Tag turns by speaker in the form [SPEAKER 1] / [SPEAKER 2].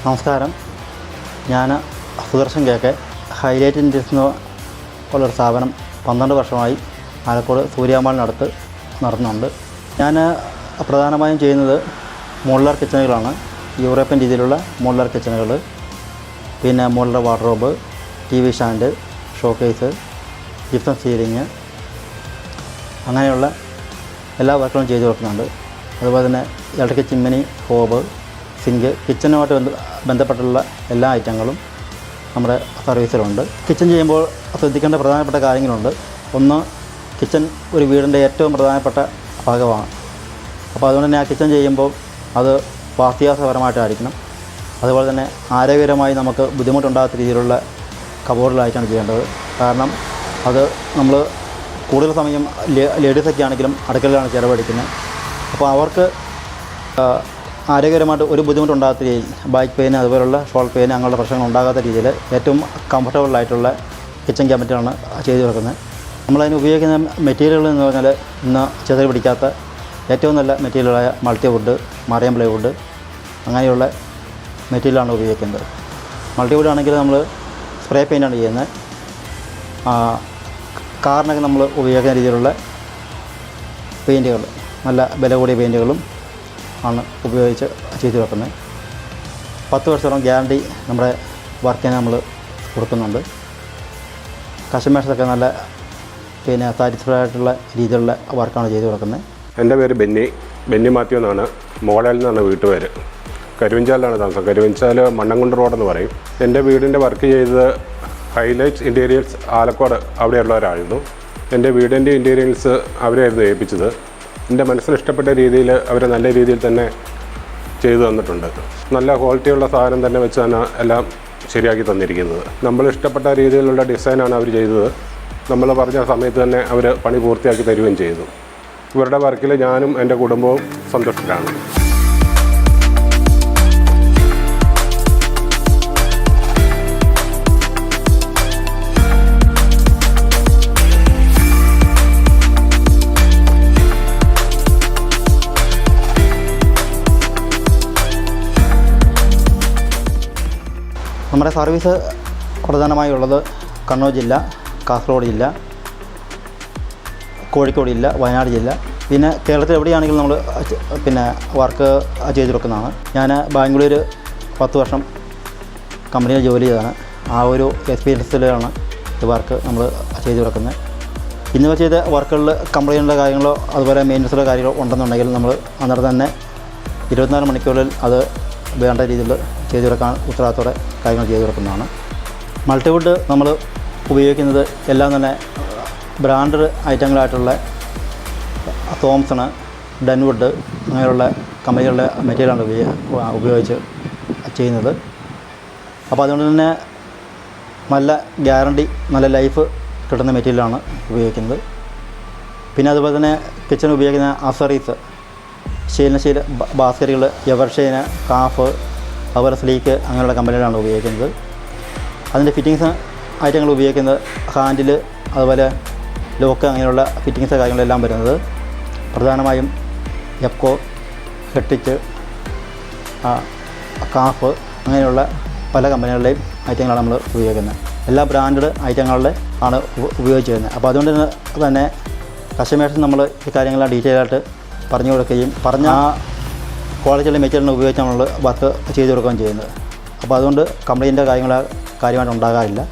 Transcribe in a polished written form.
[SPEAKER 1] നമസ്കാരം. ഞാൻ Sudarshan cake highlight industries ഉള്ളൊരു സ്ഥാപനം 12 വർഷമായി ആലക്കോട് സൂര്യാമ്പാളിനടുത്ത് നടത്തുന്നുണ്ട്. ഞാൻ പ്രധാനമായും ചെയ്യുന്നത് മോഡുലാർ കിച്ചണുകളാണ്. യൂറോപ്യൻ രീതിയിലുള്ള മോഡുലാർ കിച്ചണുകൾ, പിന്നെ modular wardrobe, TV stand, showcase, gypsum ceiling, അങ്ങനെയുള്ള എല്ലാ വർക്കുകളും ചെയ്തു കൊടുക്കുന്നുണ്ട്. അതുപോലെ തന്നെ ഇലക്ട്രിക് ചിമ്മിനി, ഹോബ്, സിങ്ക്, കിച്ചനുമായിട്ട് ബന്ധപ്പെട്ടുള്ള എല്ലാ ഐറ്റങ്ങളും നമ്മുടെ സർവീസിലുണ്ട്. കിച്ചൺ ചെയ്യുമ്പോൾ ശ്രദ്ധിക്കേണ്ട പ്രധാനപ്പെട്ട കാര്യങ്ങളുണ്ട്. ഒന്ന്, കിച്ചൺ ഒരു വീടിൻ്റെ ഏറ്റവും പ്രധാനപ്പെട്ട ഭാഗമാണ്. അപ്പോൾ അതുകൊണ്ട് തന്നെ ആ കിച്ചൺ ചെയ്യുമ്പോൾ അത് വാസ്തുശാസ്ത്രപരമായിട്ടായിരിക്കണം. അതുപോലെ തന്നെ ആരോഗ്യപരമായി നമുക്ക് ബുദ്ധിമുട്ടുണ്ടാകാത്ത രീതിയിലുള്ള കബോർഡിലായിട്ടാണ് ചെയ്യേണ്ടത്. കാരണം അത് നമ്മൾ കൂടുതൽ സമയം ലേഡീസൊക്കെ ആണെങ്കിലും അടുക്കളയിലാണ് ചിലവഴിക്കുന്നത്. അപ്പോൾ അവർക്ക് ആരോഗ്യപരമായിട്ട് ഒരു ബുദ്ധിമുട്ടുണ്ടാകാത്ത രീതിയിൽ ബാക്ക് പെയിൻ, അതുപോലുള്ള ഷോൾഡർ പെയിൻ, അങ്ങനെയുള്ള പ്രശ്നങ്ങൾ ഉണ്ടാകാത്ത രീതിയിൽ ഏറ്റവും കംഫർട്ടബിളായിട്ടുള്ള കിച്ചൺ ക്യാബിനറ്റാണ് ചെയ്തു കൊടുക്കുന്നത്. നമ്മളതിന് ഉപയോഗിക്കുന്ന മെറ്റീരിയലുകൾ എന്ന് പറഞ്ഞാൽ ഇന്ന് ചെതൽ പിടിക്കാത്ത ഏറ്റവും നല്ല മെറ്റീരിയലായ മൾട്ടിവുഡ്, മറിയം പ്ലൈവുഡ്, അങ്ങനെയുള്ള മെറ്റീരിയലാണ് ഉപയോഗിക്കുന്നത്. മൾട്ടിവുഡ് ആണെങ്കിൽ നമ്മൾ സ്പ്രേ പെയിൻ്റാണ് ചെയ്യുന്നത്. കാറിനൊക്കെ നമ്മൾ ഉപയോഗിക്കുന്ന രീതിയിലുള്ള പെയിൻറ്റുകൾ, നല്ല വില കൂടിയ പെയിൻറ്റുകളും ആണ് ഉപയോഗിച്ച് ചെയ്തു വെക്കുന്നത്. 10 വർഷത്തോളം ഗ്യാരണ്ടി നമ്മുടെ വർക്കിന് നമ്മൾ കൊടുക്കുന്നുണ്ട്. കസ്റ്റമേഴ്സൊക്കെ നല്ല സാറ്റിസ്ഫൈഡ് ആയിട്ടുള്ള രീതിയിലുള്ള വർക്കാണ് ചെയ്തു കൊടുക്കുന്നത്.
[SPEAKER 2] എൻ്റെ പേര് ബെന്നി മാത്യു എന്നാണ്. മോഡൽ എന്നാണ് വീട്ടുപേര്. കരുവഞ്ചാലാണ് താമസം. കരുവഞ്ചാൽ മണ്ണംകുണ്ട് റോഡെന്ന് പറയും. എൻ്റെ വീടിൻ്റെ വർക്ക് ചെയ്തത് ഹൈലൈറ്റ് ഇൻറ്റീരിയേഴ്സ് ആലക്കോട് അവിടെയുള്ളവരായിരുന്നു. എൻ്റെ വീടിൻ്റെ ഇൻറ്റീരിയേഴ്സ് അവരായിരുന്നു ഏൽപ്പിച്ചത്. എൻ്റെ മനസ്സിന് ഇഷ്ടപ്പെട്ട രീതിയിൽ അവർ നല്ല രീതിയിൽ തന്നെ ചെയ്തു തന്നിട്ടുണ്ട്. നല്ല ക്വാളിറ്റിയുള്ള സാധനം തന്നെ വെച്ചാണ് എല്ലാം ശരിയാക്കി തന്നിരിക്കുന്നത്. നമ്മൾ ഇഷ്ടപ്പെട്ട രീതിയിലുള്ള ഡിസൈനാണ് അവർ ചെയ്തത്. നമ്മൾ പറഞ്ഞ സമയത്ത് തന്നെ അവർ പണി പൂർത്തിയാക്കി തരുകയും ചെയ്തു. ഇവരുടെ വർക്കിൽ ഞാനും എൻ്റെ കുടുംബവും സന്തുഷ്ടരാണ്.
[SPEAKER 1] നമ്മുടെ സർവീസ് പ്രധാനമായുള്ളത് കണ്ണൂർ ജില്ല, കാസർഗോഡ് ജില്ല, കോഴിക്കോട് ജില്ല, വയനാട് ജില്ല, പിന്നെ കേരളത്തിൽ എവിടെയാണെങ്കിലും നമ്മൾ വർക്ക് ചെയ്തു കൊടുക്കുന്നതാണ്. ഞാൻ ബാംഗ്ലൂർ 10 വർഷം കമ്പനിയിൽ ജോലി ചെയ്തതാണ്. ആ ഒരു എക്സ്പീരിയൻസിലാണ് ഈ വർക്ക് നമ്മൾ ചെയ്തു കൊടുക്കുന്നത്. ഇന്ന് ചെയ്ത വർക്കുകളിൽ കംപ്ലൈൻറ്റിൻ്റെ കാര്യങ്ങളോ അതുപോലെ മെയിൻ്റനൻസിൻ്റെ കാര്യങ്ങളോ ഉണ്ടെന്നുണ്ടെങ്കിൽ നമ്മൾ അന്നേരം തന്നെ 24 മണിക്കൂറിൽ അത് വേണ്ട രീതിയിൽ ചെയ്തു കൊടുക്കാൻ ഉത്തരവാദിത്തോടെ കാര്യങ്ങൾ ചെയ്തു കൊടുക്കുന്നതാണ്. മൾട്ടിവുഡ് നമ്മൾ ഉപയോഗിക്കുന്നത് എല്ലാം തന്നെ ബ്രാൻഡഡ് ഐറ്റങ്ങളായിട്ടുള്ള തോംസൺ, ഡെൻവുഡ്, അങ്ങനെയുള്ള കമ്പനികളുടെ മെറ്റീരിയലാണ് ഉപയോഗിച്ച് ചെയ്യുന്നത്. അപ്പോൾ അതുകൊണ്ട് തന്നെ നല്ല ഗ്യാരണ്ടി, നല്ല ലൈഫ് കിട്ടുന്ന മെറ്റീരിയലാണ് ഉപയോഗിക്കുന്നത്. പിന്നെ അതുപോലെ തന്നെ കിച്ചൺ ഉപയോഗിക്കുന്ന അസറീസ്, സ്റ്റെയിൻലെസ് ബാസ്ക്കറ്റുകൾ, എവർഷൈന്, കാഫ്, അതുപോലെ സ്ലീക്ക്, അങ്ങനെയുള്ള കമ്പനികളാണ് ഉപയോഗിക്കുന്നത്. അതിൻ്റെ ഫിറ്റിങ്സ് ഐറ്റങ്ങൾ ഉപയോഗിക്കുന്നത് ഹാൻഡിൽ, അതുപോലെ ലോക്ക്, അങ്ങനെയുള്ള ഫിറ്റിങ്സ് കാര്യങ്ങളെല്ലാം വരുന്നത് പ്രധാനമായും എപ്കോ, ഹെട്ടിച്ച്, കാഫ്, അങ്ങനെയുള്ള പല കമ്പനികളുടെയും ഐറ്റങ്ങളാണ് നമ്മൾ ഉപയോഗിക്കുന്നത്. എല്ലാ ബ്രാൻഡഡ് ഐറ്റങ്ങളുടെ ആണ് ഉപയോഗിച്ച് വരുന്നത്. അപ്പോൾ അതുകൊണ്ട് തന്നെ കസ്റ്റമേഴ്സിന് നമ്മൾ ഈ കാര്യങ്ങളെല്ലാം ഡീറ്റെയിൽ ആയിട്ട് പറഞ്ഞു കൊടുക്കുകയും പറഞ്ഞ ആ ക്വാളിറ്റിയുള്ള മെറ്റീരിയലിന് ഉപയോഗിച്ച് നമ്മൾ വർക്ക് ചെയ്ത് കൊടുക്കുകയും ചെയ്യുന്നത്. അപ്പോൾ അതുകൊണ്ട് കംപ്ലൈൻറ്റിൻ്റെ കാര്യമായിട്ട് ഉണ്ടാകാറില്ല.